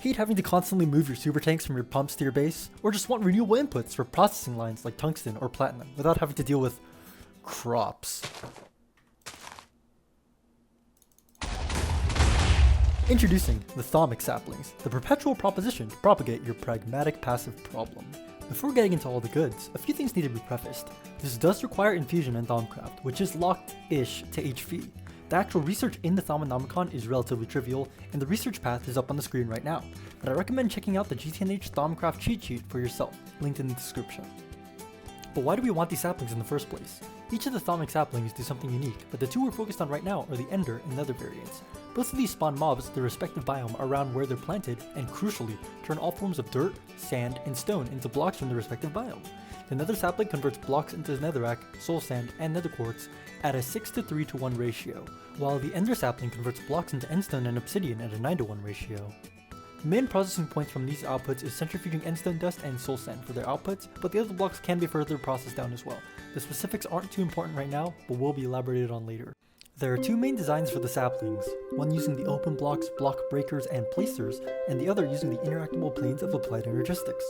Hate having to constantly move your super tanks from your pumps to your base? Or just want renewable inputs for processing lines like tungsten or platinum without having to deal with crops? Introducing the Thaumic Saplings, the perpetual proposition to propagate your pragmatic passive problem. Before getting into all the goods, a few things need to be prefaced. This does require infusion and Thaumcraft, which is locked-ish to HV. The actual research in the Thaumonomicon is relatively trivial, and the research path is up on the screen right now, but I recommend checking out the GTNH Thaumcraft cheat sheet for yourself, linked in the description. But why do we want these saplings in the first place? Each of the Thaumic saplings do something unique, but the two we're focused on right now are the Ender and Nether variants. Both of these spawn mobs their respective biome around where they're planted, and crucially, turn all forms of dirt, sand, and stone into blocks from their respective biome. The Nether sapling converts blocks into netherrack, soul sand, and nether quartz at a 6:3:1 ratio, while the Ender sapling converts blocks into endstone and obsidian at a 9:1 ratio. The main processing points from these outputs is centrifuging endstone dust and soul sand for their outputs, but the other blocks can be further processed down as well. The specifics aren't too important right now, but will be elaborated on later. There are two main designs for the saplings, one using the OpenBlocks block breakers and placers, and the other using the interactable planes of applied energistics.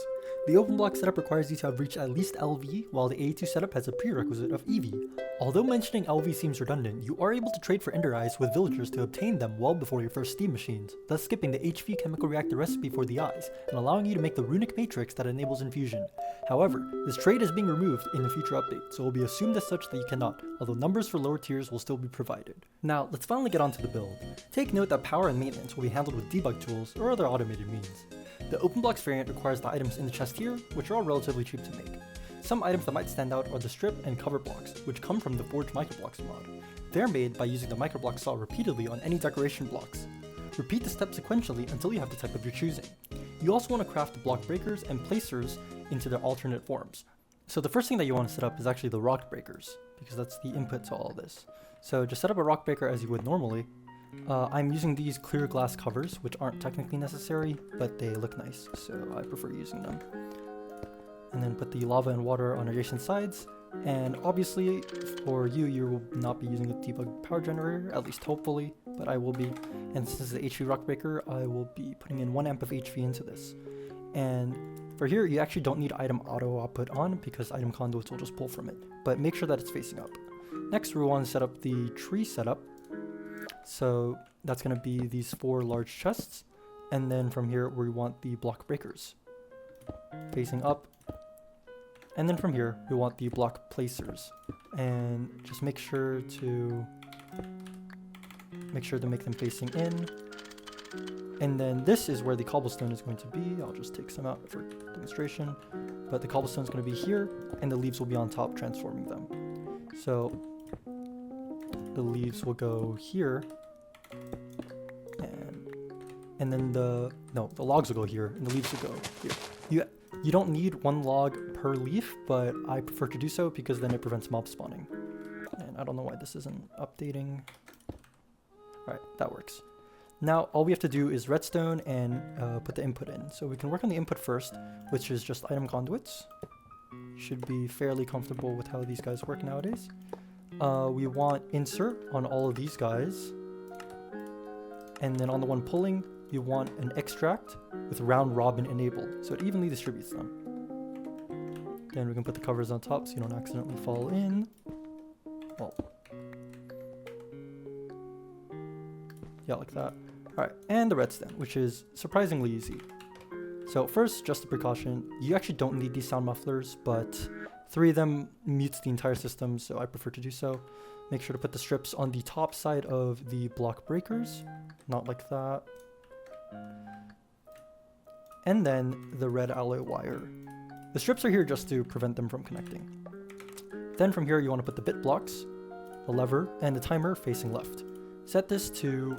The OpenBlocks setup requires you to have reached at least LV, while the AE2 setup has a prerequisite of EV. Although mentioning LV seems redundant, you are able to trade for Ender Eyes with villagers to obtain them well before your first steam machines, thus skipping the HV chemical reactor recipe for the eyes, and allowing you to make the runic matrix that enables infusion. However, this trade is being removed in a future update, so it will be assumed as such that you cannot, although numbers for lower tiers will still be provided. Now, let's finally get onto the build. Take note that power and maintenance will be handled with debug tools or other automated means. The OpenBlocks variant requires the items in the chest here, which are all relatively cheap to make. Some items that might stand out are the strip and cover blocks, which come from the Forged Microblocks mod. They're made by using the microblock saw repeatedly on any decoration blocks. Repeat the step sequentially until you have the type of your choosing. You also want to craft the block breakers and placers into their alternate forms. So the first thing that you want to set up is actually the rock breakers, because that's the input to all of this. So just set up a rock breaker as you would normally. I'm using these clear glass covers, which aren't technically necessary, but they look nice, so I prefer using them. And then put the lava and water on adjacent sides, and obviously for you will not be using a debug power generator, at least hopefully, but I will be. And since it's the HV rock breaker, I will be putting in 1 amp of HV into this. And for here, you actually don't need item auto output on, because item conduits will just pull from it, but make sure that it's facing up. Next, we want to set up the tree setup. So that's going to be these 4 large chests, and then from here we want the block breakers facing up, and then from here we want the block placers, and just make sure to make them facing in. And then this is where the cobblestone is going to be. I'll just take some out for demonstration, but the cobblestone is going to be here, and the leaves will be on top, transforming them. So the leaves will go here, and then the logs will go here, and the leaves will go here. You don't need 1 log per leaf, but I prefer to do so because then it prevents mob spawning. And I don't know why this isn't updating. Alright, that works. Now all we have to do is redstone and put the input in. So we can work on the input first, which is just item conduits. Should be fairly comfortable with how these guys work nowadays. We want insert on all of these guys, and then on the one pulling, you want an extract with round robin enabled, so it evenly distributes them. Then we can put the covers on top so you don't accidentally fall in. Well, yeah, like that. Alright, and the redstone, which is surprisingly easy. So first, just a precaution, you actually don't need these sound mufflers, but 3 of them mutes the entire system, so I prefer to do so. Make sure to put the strips on the top side of the block breakers, not like that. And then the red alloy wire. The strips are here just to prevent them from connecting. Then from here you want to put the bit blocks, the lever, and the timer facing left. Set this to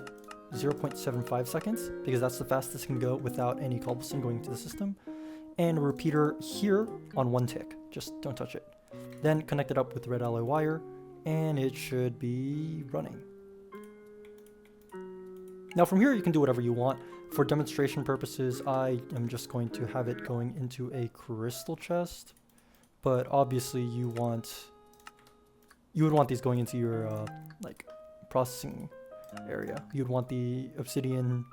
0.75 seconds, because that's the fastest it can go without any cobblestone going into the system. And a repeater here on 1 tick, just don't touch it. Then connect it up with the red alloy wire, and it should be running. Now from here you can do whatever you want. For demonstration purposes, I am just going to have it going into a crystal chest, but obviously you would want these going into your like processing area. You'd want the obsidian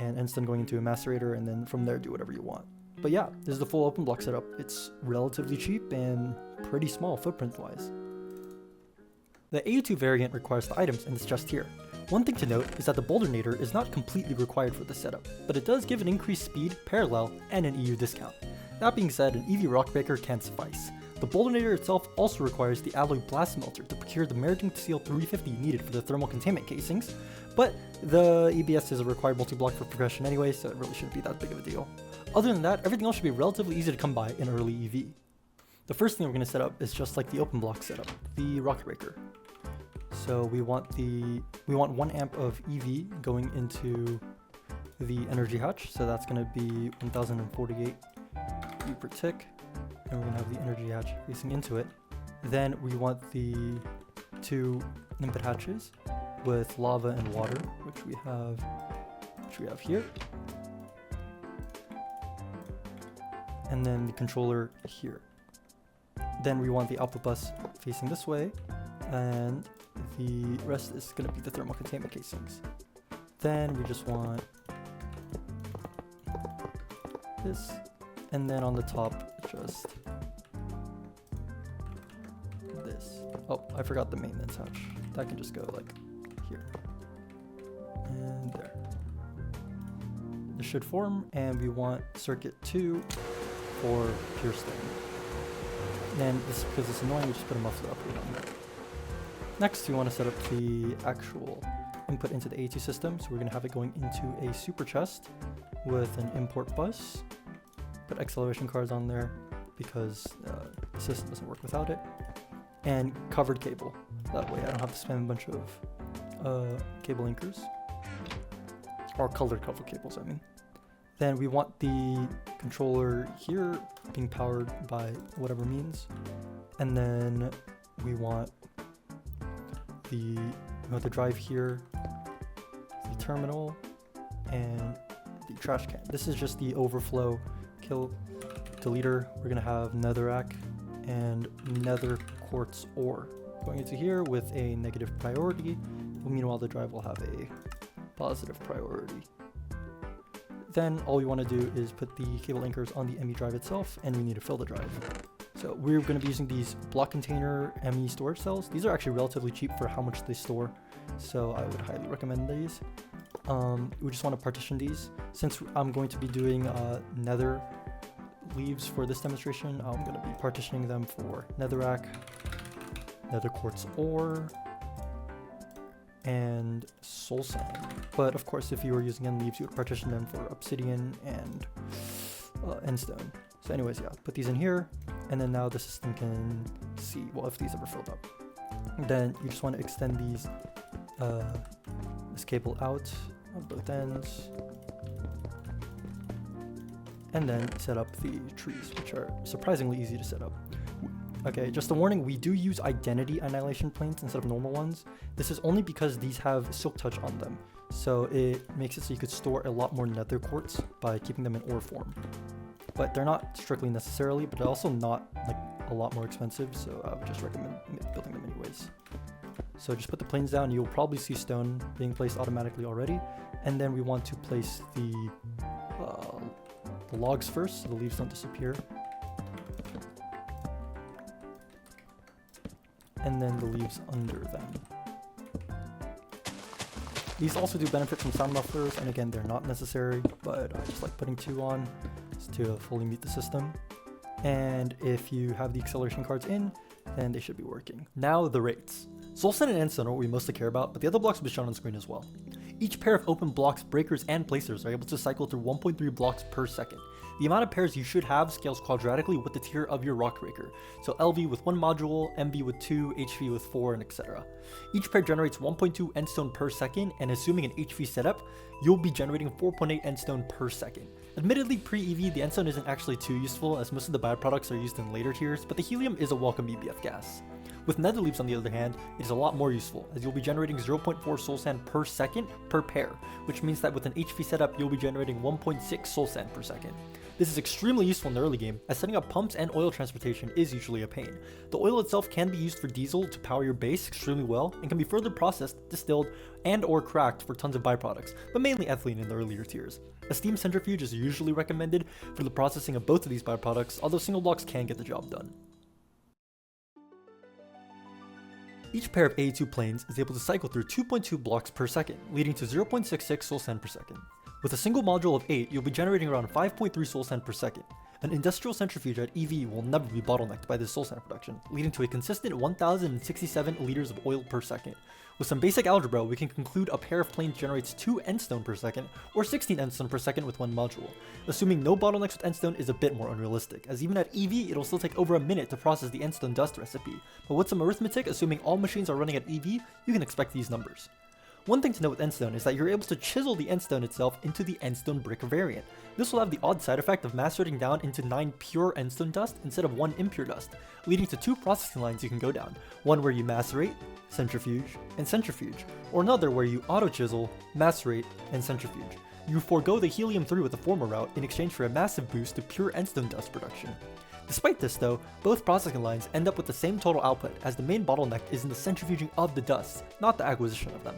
and Endstone going into a macerator, and then from there do whatever you want. But yeah, this is the full OpenBlocks setup. It's relatively cheap and pretty small footprint-wise. The AE2 variant requires the items in this chest here. One thing to note is that the Boulderator is not completely required for this setup, but it does give an increased speed, parallel, and an EU discount. That being said, an EV rock breaker can suffice. The Boulderator itself also requires the alloy blast melter to procure the meriting steel 350 needed for the thermal containment casings, but the EBS is a required multi-block for progression anyway, so it really shouldn't be that big of a deal. Other than that, everything else should be relatively easy to come by in early EV. The first thing we're going to set up is just like the OpenBlocks setup, the rocket breaker. So we want 1 amp of EV going into the energy hatch, so that's going to be 1048 E per tick, and we're going to have the energy hatch facing into it. Then we want the 2 input hatches with lava and water, which we have here, and then the controller here. Then we want the output bus facing this way, and the rest is going to be the thermal containment casings. Then we just want this, and then on the top just this. Oh, I forgot the maintenance hatch. That can just go like here and there. This should form, and we want circuit 2 for pure stone. And this, because it's annoying, we just put a muffler upgrade on there. Next, we want to set up the actual input into the AE2 system. So we're going to have it going into a super chest with an import bus. Put acceleration cards on there because the system doesn't work without it. And covered cable. That way I don't have to spend a bunch of cable anchors. Or colored cover cables, I mean. Then we want the controller here being powered by whatever means. And then we want the drive here, the terminal, and the trash can. This is just the overflow kill deleter. We're gonna have netherrack and nether quartz ore going into here with a negative priority. Meanwhile, the drive will have a positive priority. Then all we want to do is put the cable anchors on the ME drive itself, and we need to fill the drive. So we're going to be using these block container ME storage cells. These are actually relatively cheap for how much they store, so I would highly recommend these. We just want to partition these. Since I'm going to be doing nether leaves for this demonstration, I'm going to be partitioning them for netherrack, nether quartz ore, and soul sand. But of course, if you were using end leaves, you would partition them for obsidian and endstone. So anyways, yeah, put these in here, and then now the system can see, well, if these ever filled up. Then you just want to extend these, this cable out of both ends, and then set up the trees, which are surprisingly easy to set up. Okay, just a warning, we do use identity annihilation planes instead of normal ones. This is only because these have silk touch on them, so it makes it so you could store a lot more nether quartz by keeping them in ore form. But they're not strictly necessarily, but they're also not like a lot more expensive, so I would just recommend building them anyways. So just put the planes down. You'll probably see stone being placed automatically already, and then we want to place the logs first so the leaves don't disappear, and then the leaves under them. These also do benefit from sound mufflers, and again, they're not necessary, but I just like putting 2 on to fully meet the system. And if you have the acceleration cards in, then they should be working. Now the rates. Soulstone and Endstone are what we mostly care about, but the other blocks will be shown on screen as well. Each pair of OpenBlocks breakers and placers are able to cycle through 1.3 blocks per second. The amount of pairs you should have scales quadratically with the tier of your rock breaker, so LV with 1 module, MV with 2, HV with 4, and etc. Each pair generates 1.2 endstone per second, and assuming an HV setup, you'll be generating 4.8 endstone per second. Admittedly, pre-EV, the endstone isn't actually too useful, as most of the byproducts are used in later tiers, but the helium is a welcome EBF gas. With nether leaves on the other hand, it is a lot more useful, as you'll be generating 0.4 soul sand per second per pair, which means that with an HV setup you'll be generating 1.6 soul sand per second. This is extremely useful in the early game, as setting up pumps and oil transportation is usually a pain. The oil itself can be used for diesel to power your base extremely well, and can be further processed, distilled, and or cracked for tons of byproducts, but mainly ethylene in the earlier tiers. A steam centrifuge is usually recommended for the processing of both of these byproducts, although single blocks can get the job done. Each pair of AE2 planes is able to cycle through 2.2 blocks per second, leading to 0.66 soul sand per second. With a single module of 8, you'll be generating around 5.3 soul sand per second. An industrial centrifuge at EV will never be bottlenecked by this soul sand production, leading to a consistent 1067 liters of oil per second. With some basic algebra, we can conclude a pair of planes generates 2 endstone per second, or 16 endstone per second with one module. Assuming no bottlenecks with endstone is a bit more unrealistic, as even at EV, it'll still take over a minute to process the endstone dust recipe. But with some arithmetic, assuming all machines are running at EV, you can expect these numbers. One thing to note with endstone is that you're able to chisel the endstone itself into the endstone brick variant. This will have the odd side effect of macerating down into 9 pure endstone dust instead of 1 impure dust, leading to 2 processing lines you can go down, one where you macerate, centrifuge, and centrifuge, or another where you auto-chisel, macerate, and centrifuge. You forego the helium-3 with the former route in exchange for a massive boost to pure endstone dust production. Despite this though, both processing lines end up with the same total output, as the main bottleneck is in the centrifuging of the dusts, not the acquisition of them.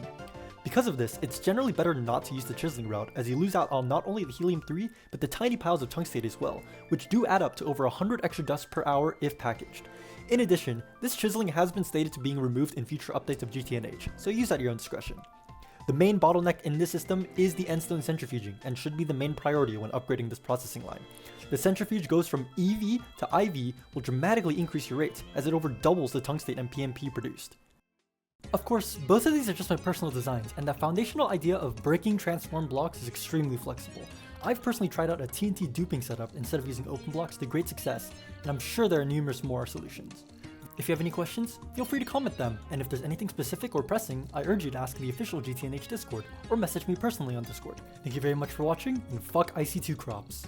Because of this, it's generally better not to use the chiseling route, as you lose out on not only the helium-3, but the tiny piles of tungstate as well, which do add up to over 100 extra dusts per hour if packaged. In addition, this chiseling has been stated to being removed in future updates of GTNH, so use at your own discretion. The main bottleneck in this system is the endstone centrifuging, and should be the main priority when upgrading this processing line. The centrifuge goes from EV to IV will dramatically increase your rates, as it over doubles the tungstate and PMP produced. Of course, both of these are just my personal designs, and the foundational idea of breaking transform blocks is extremely flexible. I've personally tried out a TNT duping setup instead of using OpenBlocks to great success, and I'm sure there are numerous more solutions. If you have any questions, feel free to comment them, and if there's anything specific or pressing, I urge you to ask in the official GTNH Discord, or message me personally on Discord. Thank you very much for watching, and fuck IC2 crops.